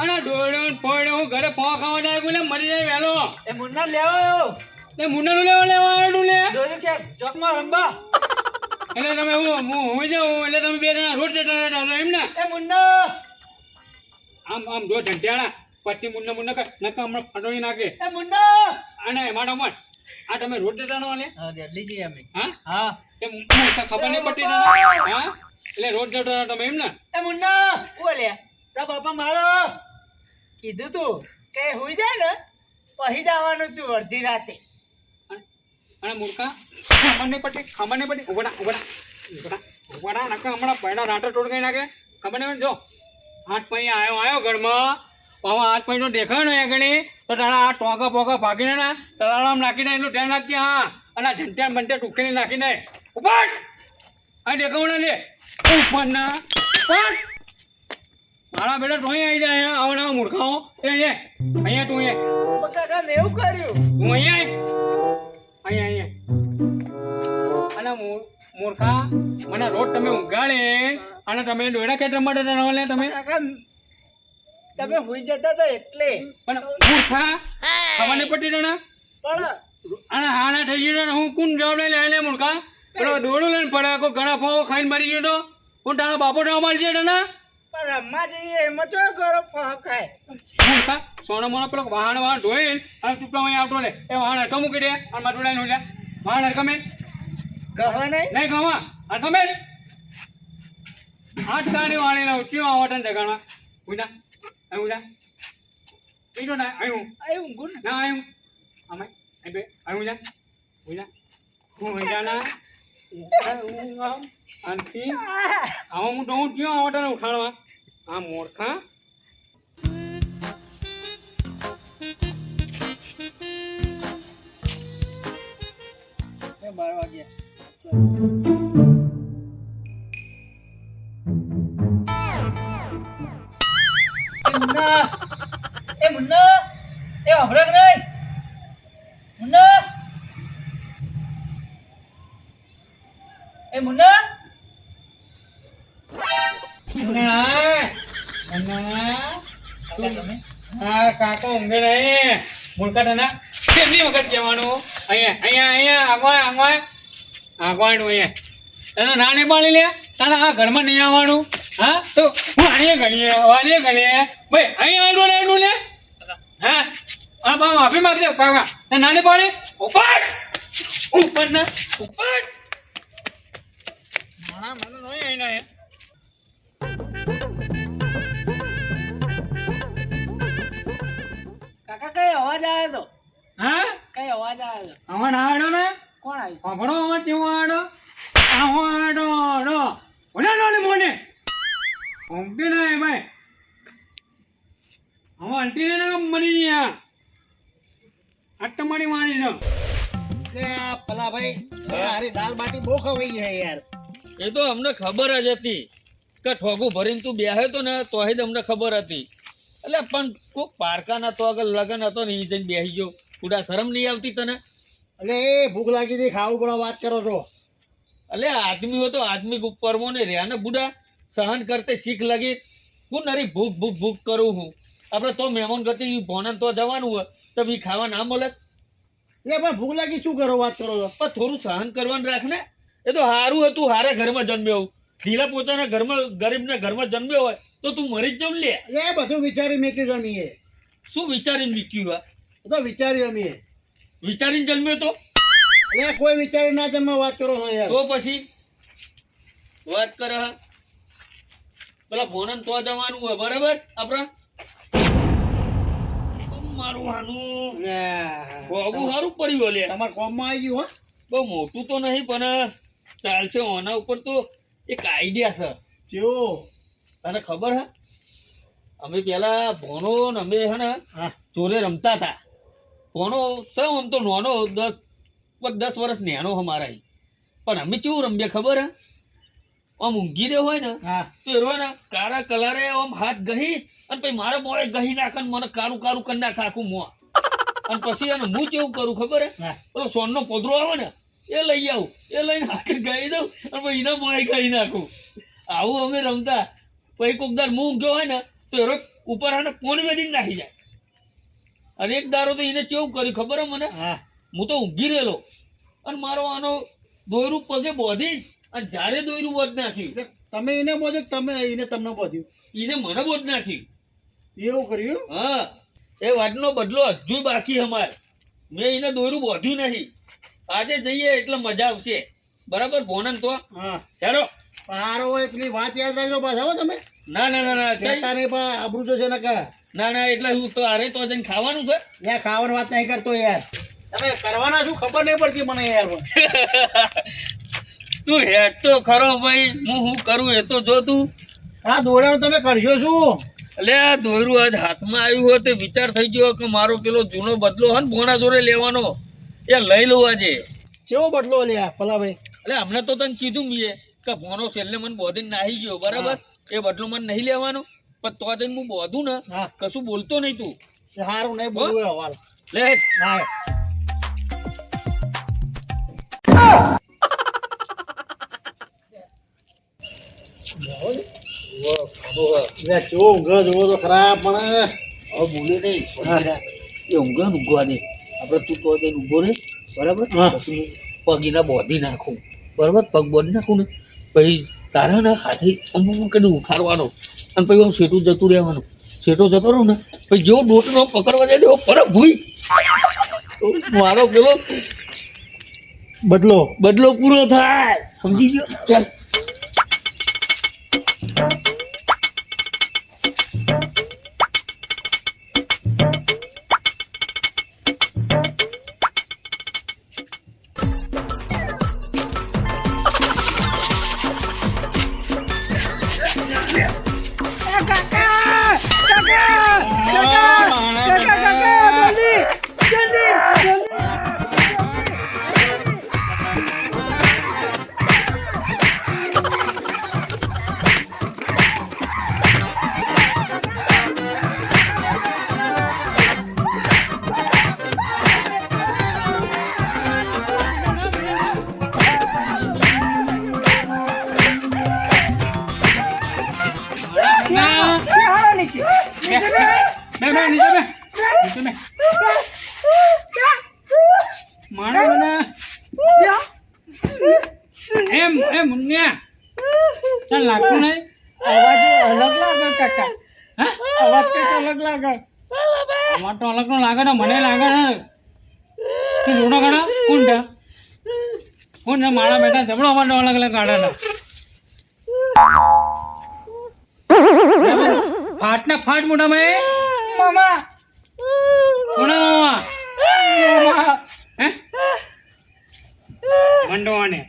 અને દોડ્યો ફોડ્યો હું ઘરે ફો ખાવા જાય બોલે મરી જાય વહેલો. એ મુન્ના લેવો તે મુન્નાનું લેવા આવ્યું લે. દોરી કે ચોકમાં રંબા. એટલે તમે હું જાઉં એટલે તમે બે જણા રોજ જતા એમ ને. એ મુન્ના આમ જો ઢંઢિયાળા પત્તી મુન્ના કર નકા હમણાં ફટોઈ નાખે. એ મુન્ના અને માડો મત આ તમે રોજ જતા ને. હા દિલ્હી જઈએ અમે. હા તે ખબર નહીં પડતી તને. હા એટલે રોજ જતા તમે એમ ને. એ મુન્ના બોલે તા બાપા મારો કીધું તું કે હુઈ જાય ને પછી જવાનું તું અડધી રાતે. અને મૂર્ખા ખબર નહીં પડતી ઉભા નકા હમણાં પહેલા રાટો ટોળકાઈ નાખે. ખબર નહીં જો હાથ પૈ આવ્યો ઘરમાં હવે હાથ પૈ દેખાય ને આગળ તો તારા આ ટોકા પોકા ભાગીને ના તળાવ નાખીને એનું ધ્યાન રાખજે. હા અને આ ઝંટ્યા બંટ્યા ટૂંકીને નાખીને ઉપર આ દેખાવના લે ઉપર ના મારા બેટા તો અહીં આવી જાય આવના મૂર્ખાઓ એ અહીંયા તું અહીંયા કાકા મેં એવું કર્યું તું અહીંયા અને મૂર્ખા મને રોજ તમે ઉગાડે અને તમે દોડા ખેતર માટે લે તમે કાકા તમે હુઈ જતા તો એટલે પણ મૂર્ખા ખબર નહીં પડતી તને પણ અને હા ના થઈ ગયું હું કોણ જવાબદારી લે મૂર્ખા પેલો દોડું લઈને પડે કોઈ ઘણા ફાવો ખાઈને મરી ગયો તો હું તારા બાપો ના મળશે તને પણ રમવા જઈએ એમાં ચો કરો ખાય મૂર્ખા સોનો મોનો પેલો વાહન ધોઈ અને ચૂપડા અહીં આવતો લે એ વાહન હટકો મૂકી દે અને માથું ડાઈ લે વાહન હટકમે ગવા નહીં ગવા હટકમે આઠ ગાડી વાળી લઉં કેવું આવટન જગાડવા ઉડા ઉડા પીટો ના આવ્યું ગુણ ના આવ્યું અમે આવ્યું જા ઉડા હું જાના આનથી આવા હું તો હું ક્યાં આવટને ઉઠાડવા આ મૂર્ખા બાર વાગ્યા મુન્ના એ હભરક નહીં મુન્ના એ મુન્ના હા કાકા ઊંઘે નહીં મૂર્ખા તને કેટલી વખત કહેવાનું અહીંયા આગવાનું અહીંયા તને ના નહીં પાડી લે તારે આ ઘરમાં નહીં આવવાનું હા તો વાણીએ ગણીએ ભાઈ અહીંયા આવેલું લે હા હા બા માફી માંગજે કાકા તને ના નહીં પાડે ઉપર ને ઉપર મને નહીં અહીં કાકા કઈ અવાજ આવે તો હા કઈ અવાજ આવે તો આવા ના આડો ને કોણ આવ્યું સાંભળો આમાં કેવું આડો ઓલા લો મોને ઊંઘી ના ભાઈ હવે અલ્ટીને ના મરી ગયા આટ મારી મારી નો પલા ભાઈ હારી દાલ બાટી બહુ ખવાઈ છે યાર એ તો અમને ખબર જ હતી કે ઠોગું ભરીને તું બેહ્યો તો ને તો જ અમને ખબર હતી એટલે પણ કોક પારકાના તો આગળ લગન હતો ને એ જઈને બેસી ગયો પૂરા શરમ નહીં આવતી તને એટલે એ ભૂખ લાગી હતી ખાવું પડે વાત કરો છો એટલે આદમી હોય તો આદમી પરમો ને રહ્યા ને બુડા સહન કરતે શીખ લગી હું નરી ભૂખ કરું હું આપણે તો મહેમાન ગતિ ભોનન તો જવાનું હોય તો બી ખાવા ના મળે એટલે પણ ભૂખ લાગી શું કરો વાત કરો છો પણ થોડું સહન કરવાનું રાખ ને એ તો સારું હતું હારા ઘરમાં જન્મ્યો ઢીલા પોતાના ઘરમાં ગરીબના ઘરમાં જન્મ્યો હોય તો તું મરી જ જવું લે એ બધું વિચારી મેક્યું અમીએ શું વિચારીને વીક્યું તો વિચાર્યું અમીએ વિચારીને જન્મ્યો તો એટલે કોઈ વિચારી ના જમવા વાત કરો છો યાર તો પછી વાત કરે પેલા ભોનન તો જવાનું હોય બરાબર આપડે મારું આનું બહુ સારું પડ્યું લે તમારા કોમમાં આવી ગયું બહુ મોટું તો નહીં પણ ચાલશે ઓના ઉપર તો એક આઈડિયા છે કેવો તને ખબર હે અમે પેલા ભોનો ને અમે હે ને ચોરે રમતા હતા ભોનો સૌ આમ તો નાનો 10 વર્ષ નેનો અમારા પણ અમે કેવું રમીએ ખબર હે આમ ઊંઘી રહ્યો હોય ને તો એરો ને કાળા કલરે આમ હાથ ગહી અને પછી મારો મોએ ગહી નાખે મને કારું કરી નાખે આખું મોં અને પછી એને હું કેવું કરું ખબર હે પેલો સોનનો પોદરો આવે ને એ લઈ આવું એ લઈને હાથ ગઈ દઉં અને પછી એના મોએ ગહી નાખું આવું અમે રમતા પછી કોક દર હું ઊંઘ્યો હોય ને તો એરો ઉપર આને પોણી વેડીને નાખી જાય. અને એક દારો તો એને કેવું કર્યું ખબર હે મને? હા હું તો ઊંઘી રહેલો અને મારો આનો દોયરું પગે બોધી અને જ્યારે દોયરું બોધ નાખ્યું એટલે તમે એને બોધો કે તમે એને તમને બોધ્યું? એને મને બોધ નાખ્યું. એવું કર્યું? હા, એ વાતનો બદલો હજુ બાકી અમારે. મેં એને દોયરું બોધ્યું નહીં. આજે જઈએ એટલે મજા આવશે. બરાબર ભોનન તો હા હેરો. હારો હોય પેલી વાત યાદ રાખજો પાછા હો તમે. ના ના ના ના કહેતા નહીં પણ આબરૂ તો છે ને કા. ના ના એટલે હું તો અરે તો જઈને ખાવાનું છે. યાર ખાવાની વાત નહીં કરતો યાર. તમે કરવાના શું ખબર નહીં પડતી મને યાર. તું હેડ તો ખરો ભાઈ, હું કરું એ તો જો તું. હા દોડાનું તમે કરશો શું? એટલે આ દોયરું આજ હાથમાં આવ્યું હોય તો વિચાર થઈ ગયો કે મારો પેલો જૂનો બદલો હોય ને ભોણા જોડે લેવાનો એ લઈ લઉં આજે. કેવો બદલો લ્યા પલાભાઈ? એટલે હમણાં તો તને કીધું મેં કે ભોનો છેલ્લે મને બોધીને નાહી ગયો બરાબર. એ બદલો મને નહીં લેવાનો પણ તો જઈને હું બોધું ને હા કશું બોલતો નહીં તું. સારું નહીં બોલવું હવાલ. લે હા યાર કેવો ઊંઘ જોવો તો ખરાબ પણ હવે બોલે નહીં એ ઊંઘે ને ઊંઘવા દે. આપણે તું તો જઈને ઊભો રહે બરાબર. હા. પછી હું પગ એના બોધી નાખું બરાબર. પગ બોધી નાખું ને પછી તારા ને હાથે અમુક કદી ઉઠાડવાનો અને પછી આમ શેઠું જતું રહેવાનું. શેઠો જતો રહું ને પછી જેવો ડોટનો પકડવા જાય એવો પરત ભૂઈ તો મારો પેલો બદલો બદલો પૂરો થાય. સમજી ગયો? ચાલ એમ મુન્યા ચાલ લાગતું નહીં. અવાજ અલગ લાગે કાકા. હા અવાજ કંઈક અલગ લાગે. અમાર તો અલગ નો લાગે ને મને લાગે ને તું જોડો કાઢો કોણ છે કોણ છે મારા બેટા જબડો અમાર તો અલગ અલગ કાઢે ફાટ ને ફાટ મોટા ભાઈ મામા કોના મામા મામા હે મંડવાને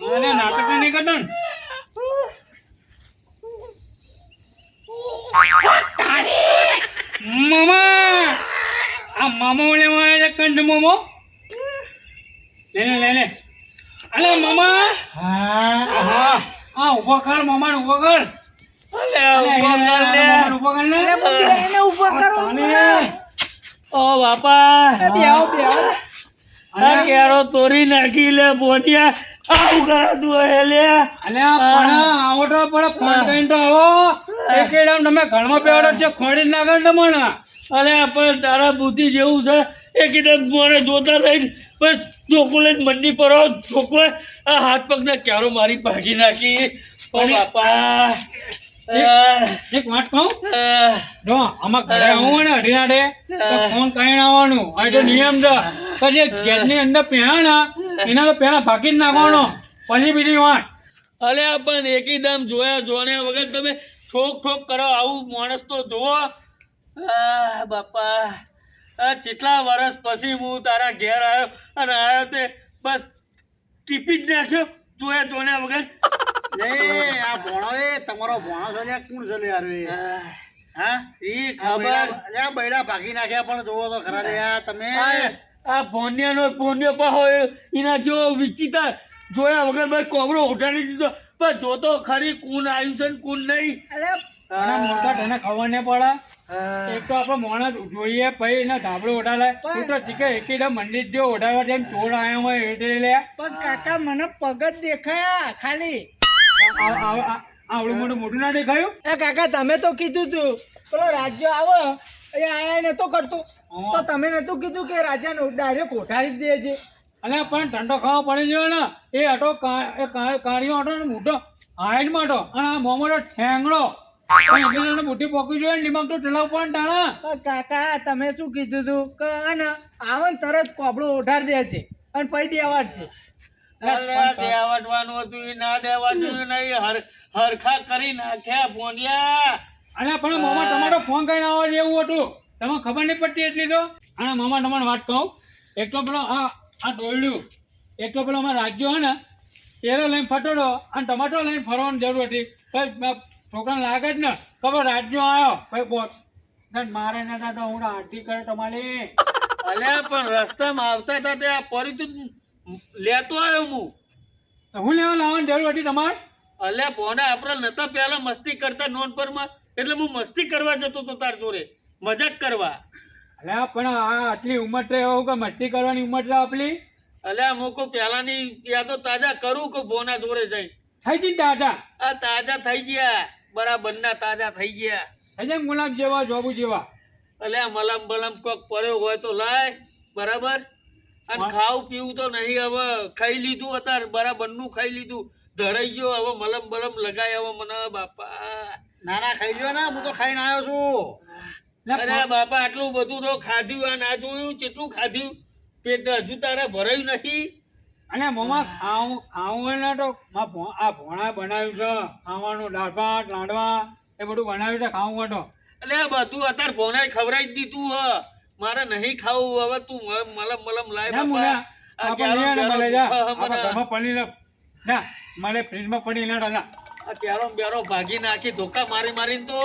મને નાટક નહીં કરતો ને મામા આ મામો લેવા આવ્યા છે કંઠ મામો લે લે અલે મામા હા હા આ ઉભો કર મામા ઉભો કર ઉભો કર ને એને ઊભો કરો. ઓ બાપા બેહો બેહો. આ કેરો તોરી નાખી લે બોટિયા આવું કરાતું હે લે. અલે આ પણ આવો તો પડે ફોન કરીને તો આવો એકેડામ તમે ઘરમાં બેવાડો છે ખોડી નાખો ને તમને અરે પણ તારા બુદ્ધિ જેવું છે એ કીધું મને જોતા રહીને બસ ચોખ્ખું લઈને મંડી પર આવો. ચોખ્ખું આ હાથ પગને ક્યારો મારી ભાગી નાખી. ઓ બાપા એક વાત કહું જો આમાં ઘરે આવું હોય ને અઢી તો ફોન કરીને આવવાનું આ તો નિયમ છે કે જે ગેસની અંદર પહેણા ને એના તો પહેલા ભાગી જ નાખવાનો પછી બીજી વાત અલે પણ એકદમ જોયા જોણ્યા વગર તમે ઠોક ઠોક કરો આવું માણસ તો જુઓ. બાપા આ કેટલા વર્ષ પછી હું તારા ઘેર આવ્યો અને આવ્યો તે બસ ટીપી જ નાખ્યો જોયા જોણ્યા વગર. લે આ ભોણો એ તમારો ભોણો છે લ્યા કોણ છે લ્યા રે? હા ઈ ખબર લ્યા બૈડા ભાગી નાખ્યા પણ જોવો તો ખરા લ્યા તમે. આ ભોન્યાનો ભોન્યો પાહો એના જો વિચિત્ર જોયા વગર મેં કોબરો ઉઠાડી દીધો પણ જોતો ખરી કોણ આવ્યું છે ને કોણ નહીં. અને મોટા તને ખબર નહીં પડે એક તો આપણે માણસ જોઈએ પછી એના ધાબળો ઓઢાલે તું તો ઠીકે એકદમ મંદિર જો ઓઢાડવા જેમ ચોર આવ્યો હોય એટલે લે પણ કાકા મને પગ જ દેખાયા ખાલી. આવડું મોટું મોઢું ના દેખાયું? એ કાકા તમે તો કીધું તું પેલો રાજ્ય આવો અહીંયા આયા નતો કરતો તો તમે નતું કીધું કે રાજાનો ડાયરેક્ટ કોઠારી જ દે છે. અલે પણ ઠંડો ખાવા પડી ગયો ને એ હતો કાળિયો હતો ને મોટો હાઈટ માટો અને આ મોમોટો ઠેંગડો એટલે મોટી પોકી જોઈએ ને દિમાગ તો ઠલાવ પણ ટાણા. પણ કાકા તમે શું કીધું તું કે હે ને આવે ને તરત કોપડો ઉઠાડી દે છે અને પછી દેવાડ છે. અલ્યા દેવાડવાનું હતું એ ના દેવાડ્યું નહીં હરખા કરી નાખ્યા ભોંડિયા. અરે પણ મામા તમારો ફોન કરીને આવવા જેવું હતું તમે ખબર નહીં પડતી એટલી તો. અને મામા તમારે વાત કહું એક તો પેલો આ ડોયડું એક તો પેલો અમારો રાજ્યો હે ને એરો લઈને ફટોડો અને ટમાટો લઈને ફરવાની જરૂર હતી પછી છોકરાને લાગે જ ને ખબર રાજ્યો આવ્યો ભાઈ બોલ મારે નતા તો હું આરતી કરે તમારી. અલ્યા પણ રસ્તામાં આવતા હતા ત્યાં પરિતું લેતો આવ્યો હું. તો હું લેવા લાવવાની જરૂર હતી તમારે? અલ્યા ભોંડા આપણે નતા પેલા મસ્તી કરતા નોનપરમાં એટલે હું મસ્તી કરવા જતો તો તાર જોડે મજાક કરવા. અલ્યા પણ આ આટલી ઉંમર તો એવું કે મસ્તી કરવાની ઉંમર છે આપણી. અલ્યા મૂકો પેલાની યાદો તાજા કરું કે ભોના જોડે જઈ થઈ જઈ દાદા આ તાજા થઈ ગયા બરાબરના તાજા થઈ ગયા. થઈ જાય ગુલાબ જેવા જોબુ જેવા. અલ્યા મલમ બલમ કોક પડ્યો હોય તો લાય બરાબર. અને ખાવું પીવું તો નહીં હવે ખાઈ લીધું અત્યારે બરાબરનું ખાઈ લીધું ધરાઈ ગયો હવે મલમ બલમ લગાય હવે મને બાપા. ના ના ખાઈ લ્યો ને હું તો ખાઈને આવ્યો છું. અરે બાપા આટલું બધું તો ખાધ્યું આ ના જોયું કેટલું ખાધ્યું પેટ હજુ તારે ભરાયું નહીં. અને મમ્મા ખાવું હોય ને તો આ ભોણા બનાવ્યું છે ખાવાનું દાળ ભાત લાડવા એ બધું બનાવ્યું છે ખાવું હોય તો. એટલે આ બધું અત્યારે ભોનાએ ખવડાવી જ દીધું હ મારે નહીં ખાવું હવે તું મલમ મલમ લાય ના બાપા. મુના આ આપણે લઈ આને ક્યારો મળે જા બેરો આપણે ઘરમાં પડી લે ના મળે ફ્રીજમાં પડી લે દાદા. આ ક્યારો બેરો ભાગી નાખી ધોકા મારી મારીને તો